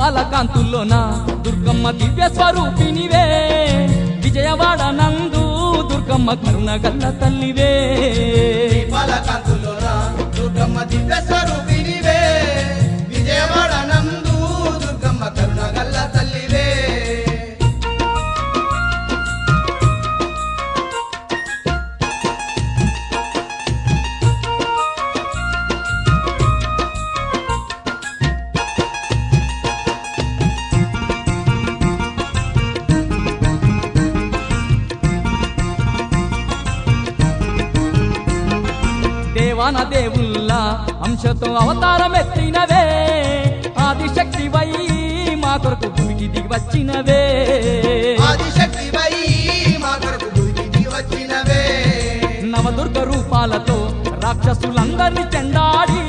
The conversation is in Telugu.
దీపాల కాంతుల్లోన దుర్గమ్మ దివ్య స్వరూపినివే విజయవాడ నందు దుర్గమ్మ కరుణగల్ల తల్లివే దీపాల కాంతుల్లోన దుర్గమ్మ దివ్య స్వరూపినివే విజయవాడ నందు దుర్గమ్మ కరుణగల్ల తల్లివే దేవాన దేవుల్లా అంశతో అవతారం ఎత్తినవే ఆదిశక్తివై మా కొరకు భూమికి దిగి వచ్చినవే ఆదిశక్తివై మా కొరకు భూమికి దిగి వచ్చినవే నవదుర్గ రూపాలతో రాక్షసులందరినీ చెండాడి